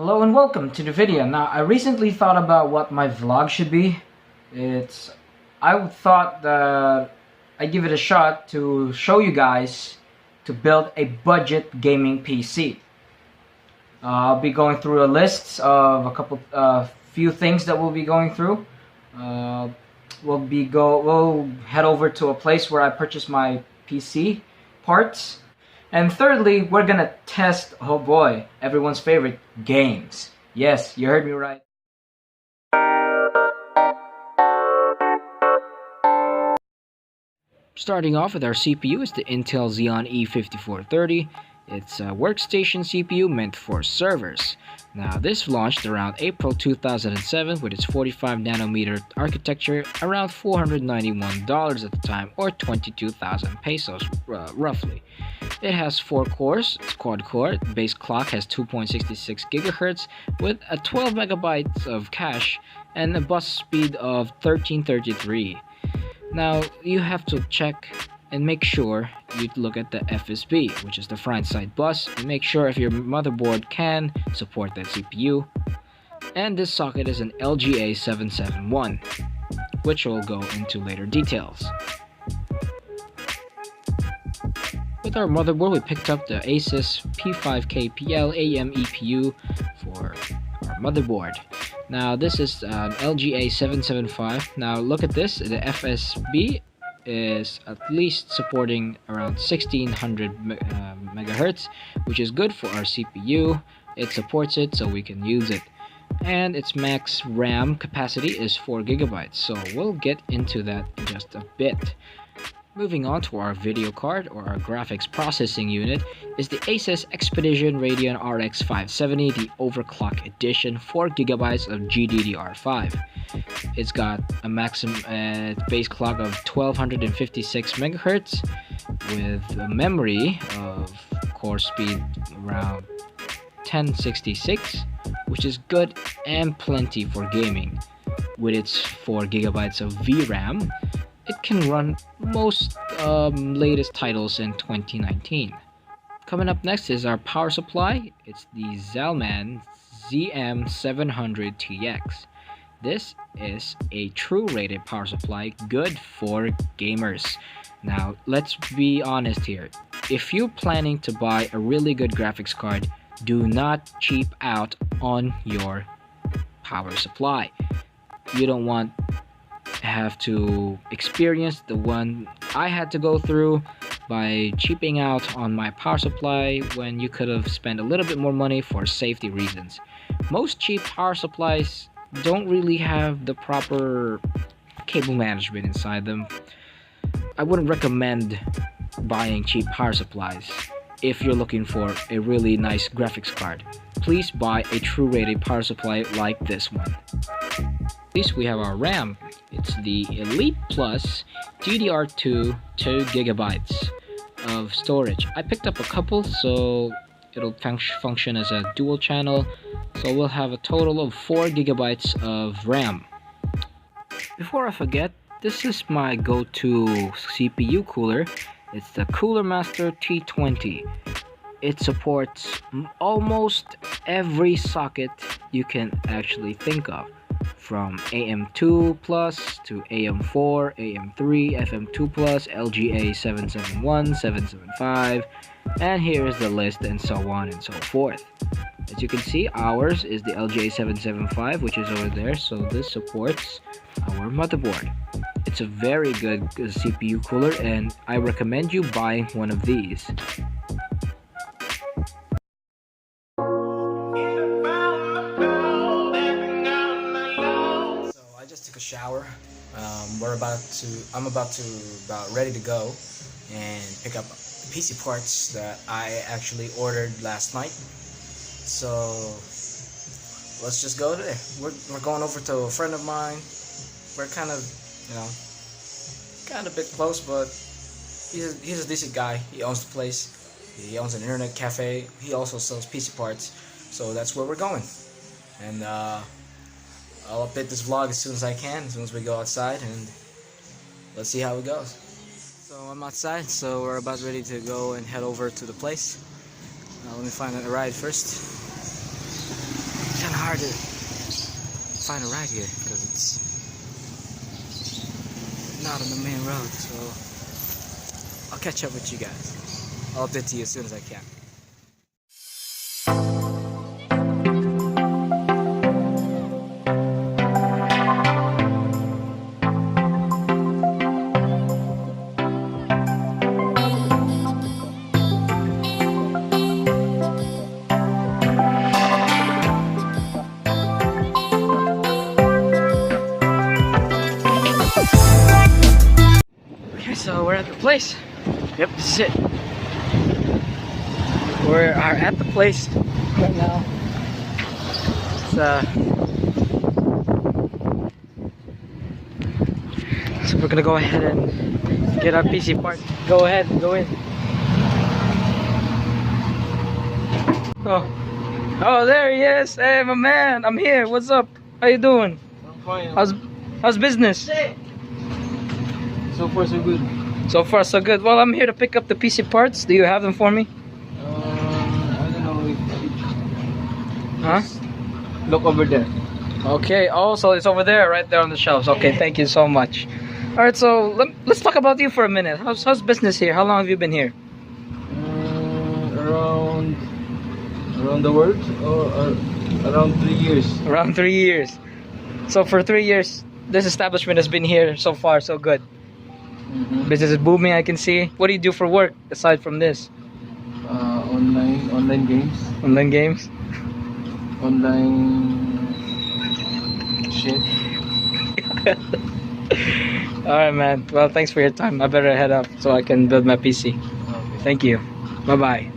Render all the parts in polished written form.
Hello and welcome to the video. Now, I recently thought about what my vlog should be. I thought that I'd give it a shot to show you guys to build a budget gaming PC. I'll be going through a list of a few things that we'll be going through. We'll head over to a place where I purchased my PC parts. And thirdly, we're gonna test, oh boy, everyone's favorite, games. Yes, you heard me right. Starting off with our CPU is the Intel Xeon E5430. It's a workstation CPU meant for servers. Now, this launched around April 2007 with its 45nm architecture, around $491 at the time, or 22,000 pesos roughly. It has 4 cores, it's quad-core, base clock has 2.66 GHz with a 12 MB of cache and a bus speed of 1333. Now, you have to check and make sure you look at the FSB, which is the front side bus, and make sure if your motherboard can support that CPU. And this socket is an LGA771, which we'll go into later details. With our motherboard, we picked up the ASUS P5KPL AM EPU for our motherboard. Now, this is an LGA775. Now, look at this. The FSB is at least supporting around 1600 megahertz, which is good for our CPU. It supports it, so we can use it. And its max RAM capacity is 4 GB, so we'll get into that in just a bit. Moving on to our video card, or our graphics processing unit, is the ASUS Expedition Radeon RX 570, the overclock edition, 4 GB of GDDR5. It's got a maximum base clock of 1256 MHz with a memory of core speed around 1066, which is good and plenty for gaming. With its 4 GB of VRAM, it can run most latest titles in 2019. Coming up next is our power supply. It's the ZALMAN ZM700TX. This is a true rated power supply, good for gamers. Now, let's be honest here. If you're planning to buy a really good graphics card, do not cheap out on your power supply. You don't want have to experience the one I had to go through by cheaping out on my power supply when you could have spent a little bit more money for safety reasons. Most cheap power supplies don't really have the proper cable management inside them. I wouldn't recommend buying cheap power supplies if you're looking for a really nice graphics card. Please buy a true rated power supply like this one. Next, we have our RAM. It's the Elite Plus DDR2 2 GB of storage. I picked up a couple, so it'll function as a dual channel. So we'll have a total of 4 GB of RAM. Before I forget, this is my go-to CPU cooler. It's the Cooler Master T20. It supports almost every socket you can actually think of, from AM2 Plus to AM4, AM3, FM2 Plus, LGA 771, 775, and here's the list, and so on and so forth. As you can see, ours is the LGA 775, which is over there, so this supports our motherboard. It's a very good CPU cooler, and I recommend you buying one of these. Took a shower. I'm about ready to go and pick up PC parts that I actually ordered last night. So let's just go there. We're going over to a friend of mine. We're kind of a bit close, but he's a decent guy. He owns the place. He owns an internet cafe. He also sells PC parts. So that's where we're going. And I'll update this vlog as soon as I can, as soon as we go outside, and let's see how it goes. So I'm outside, so we're about ready to go and head over to the place. Let me find a ride first. kind of hard to find a ride here because it's not on the main road. So I'll catch up with you guys. I'll update you as soon as I can. Okay, so we're at the place. Yep, this is it. We are at the place right now. So we're gonna go ahead and get our PC part. Go ahead, go in. Oh, there he is. Hey, my man, I'm here. What's up? How you doing? I'm fine. How's business? So far so good. So far so good. Well, I'm here to pick up the PC parts. Do you have them for me? I don't know if Huh? look over there. Okay. Oh, so it's over there, right there on the shelves. Okay, thank you so much. All right, so let's talk about you for a minute. How's business here? How long have you been here? Around the world or around 3 years. Around 3 years. So for 3 years, this establishment has been here so far so good. Business is booming, I can see. What do you do for work aside from this? Online games. Online games? Online shit. Alright, man. Well, thanks for your time. I better head up so I can build my PC. Okay. Thank you. Bye-bye.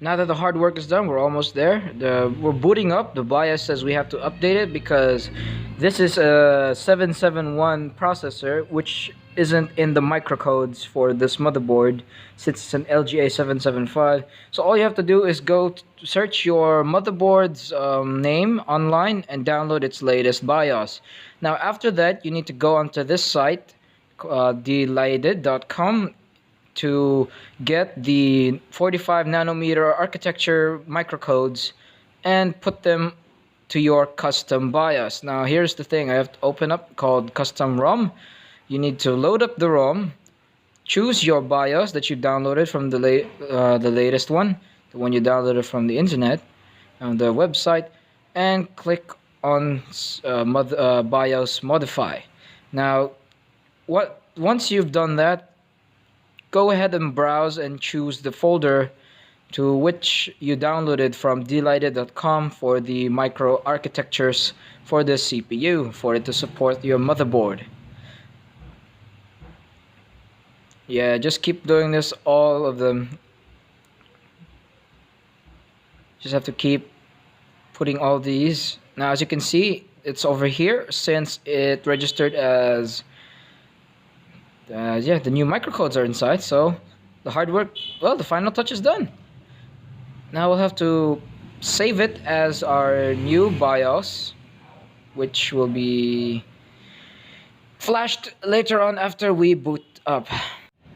Now that the hard work is done, we're almost there. We're booting up. The BIOS says we have to update it because this is a 771 processor, which isn't in the microcodes for this motherboard since it's an LGA 775. So all you have to do is go search your motherboard's name online and download its latest BIOS. Now after that, you need to go onto this site, delighted.com, to get the 45 nanometer architecture microcodes and put them to your custom BIOS. Now here's the thing, I have to open up called custom ROM. You need to load up the ROM, choose your BIOS that you downloaded from the latest one, the one you downloaded from the internet, on the website, and click on BIOS modify. Now once you've done that, go ahead and browse and choose the folder to which you downloaded from delighted.com for the micro architectures for the CPU for it to support your motherboard. Yeah, just keep doing this, all of them. Just have to keep putting all these. Now as you can see, it's over here since it registered as yeah, the new microcodes are inside. So the hard work, well, the final touch is done. Now we'll have to save it as our new BIOS, which will be flashed later on after we boot up.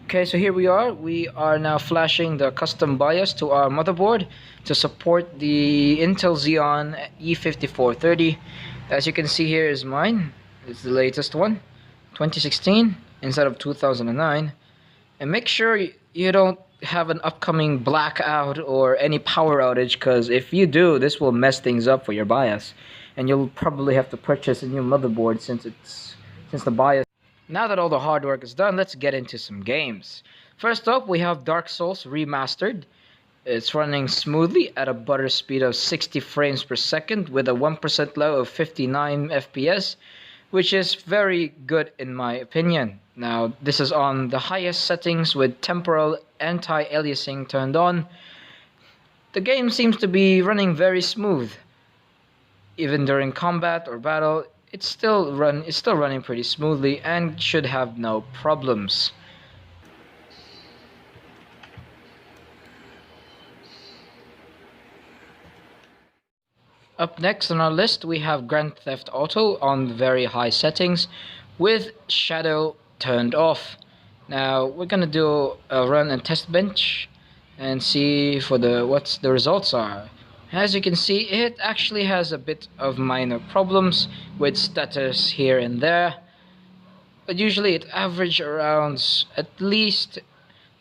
Okay, so here we are. We are now flashing the custom BIOS to our motherboard to support the Intel Xeon E5430. As you can see, here is mine. It's the latest one, 2016 instead of 2009. And make sure you don't have an upcoming blackout or any power outage, because if you do, this will mess things up for your BIOS, and you'll probably have to purchase a new motherboard since the BIOS. Now that all the hard work is done, let's get into some games. First up, we have Dark Souls Remastered. It's running smoothly at a butter speed of 60 frames per second with a 1% low of 59 FPS, which is very good in my opinion. Now, this is on the highest settings with temporal anti-aliasing turned on. The game seems to be running very smooth. Even during combat or battle, it's still running pretty smoothly and should have no problems. Up next on our list, we have Grand Theft Auto on very high settings with shadow turned off. Now we're gonna do a run and test bench and see for what the results are. As you can see, it actually has a bit of minor problems with stutters here and there, but usually it averages around at least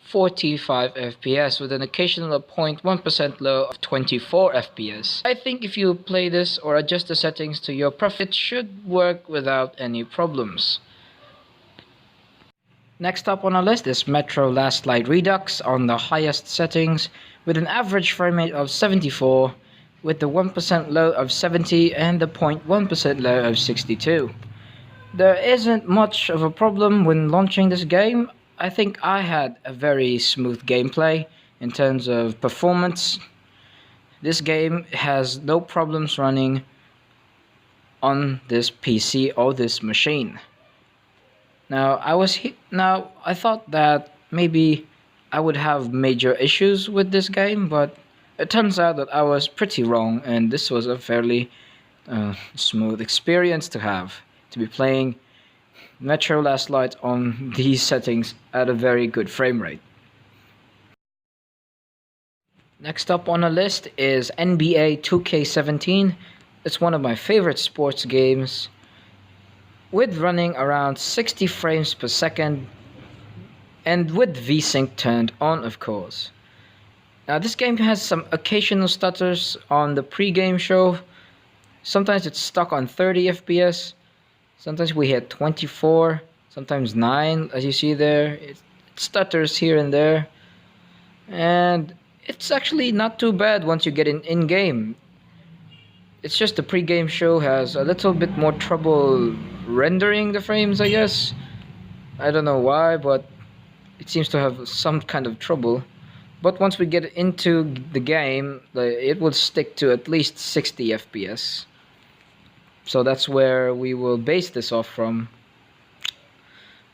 45 FPS with an occasional 0.1% low of 24 FPS. I think if you play this or adjust the settings to your preference, it should work without any problems. Next up on our list is Metro Last Light Redux on the highest settings with an average frame rate of 74, with the 1% low of 70 and the 0.1% low of 62. There isn't much of a problem when launching this game. I think I had a very smooth gameplay in terms of performance. This game has no problems running on this PC or this machine. Now I thought that maybe I would have major issues with this game, but it turns out that I was pretty wrong, and this was a fairly smooth experience to be playing Metro Last Light on these settings at a very good frame rate. Next up on the list is NBA 2K17. It's one of my favorite sports games, with running around 60 frames per second and with VSync turned on, of course. Now this game has some occasional stutters on the pre-game show. Sometimes it's stuck on 30 FPS. Sometimes we hit 24, sometimes 9, as you see there. It stutters here and there. And it's actually not too bad once you get in-game. It's just the pre-game show has a little bit more trouble rendering the frames, I guess. I don't know why, but it seems to have some kind of trouble. But once we get into the game, it will stick to at least 60 FPS. So that's where we will base this off from.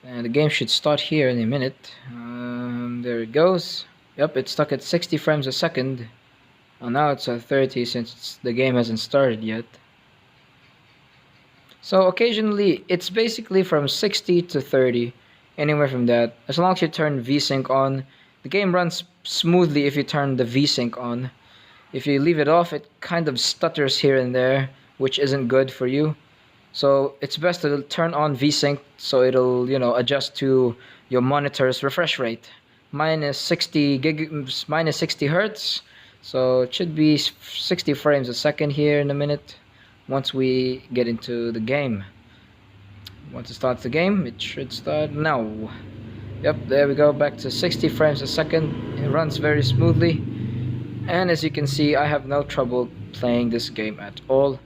And the game should start here in a minute. There it goes. Yep, it's stuck at 60 frames a second. Well, now it's at 30 since the game hasn't started yet. So occasionally, it's basically from 60 to 30. Anywhere from that. As long as you turn VSync on, the game runs smoothly if you turn the VSync on. If you leave it off, it kind of stutters here and there, which isn't good for you. So it's best to turn on VSync so it'll, adjust to your monitor's refresh rate. Mine is 60 hertz, so it should be 60 frames a second here in a minute once we get into the game. Once it starts the game, it should start now. Yep, there we go, back to 60 frames a second. It runs very smoothly, and as you can see, I have no trouble playing this game at all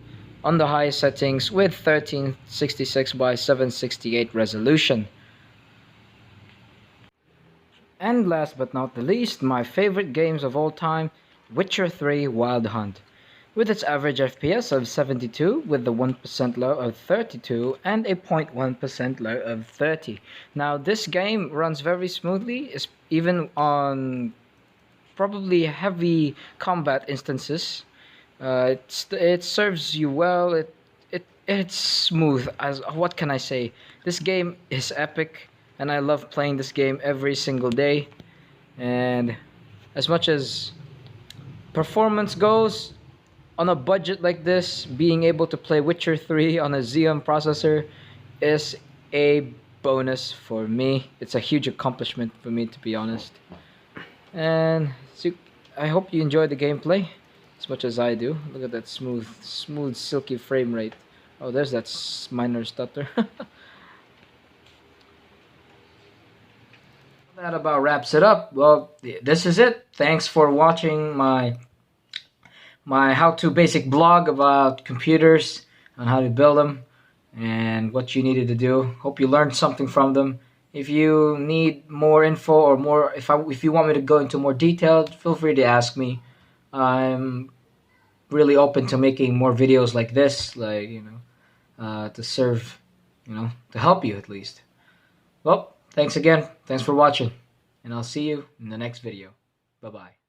on the high settings with 1366 by 768 resolution. And last but not the least, my favorite games of all time, Witcher 3 Wild Hunt. with its average FPS of 72, with the 1% low of 32, and a 0.1% low of 30. Now, this game runs very smoothly, even on probably heavy combat instances. It serves you well. It's smooth. As what can I say? This game is epic, and I love playing this game every single day. And as much as performance goes, on a budget like this, being able to play Witcher 3 on a Xeon processor is a bonus for me. It's a huge accomplishment for me, to be honest. And so I hope you enjoy the gameplay as much as I do. Look at that smooth, silky frame rate. Oh, there's that minor stutter. That about wraps it up. Well, this is it. Thanks for watching my how-to basic blog about computers on how to build them and what you needed to do. Hope you learned something from them. If you need more info or more, if you want me to go into more detail, feel free to ask me. I'm really open to making more videos like this, like to serve, to help you at least. Well, thanks again. Thanks for watching, and I'll see you in the next video. Bye bye.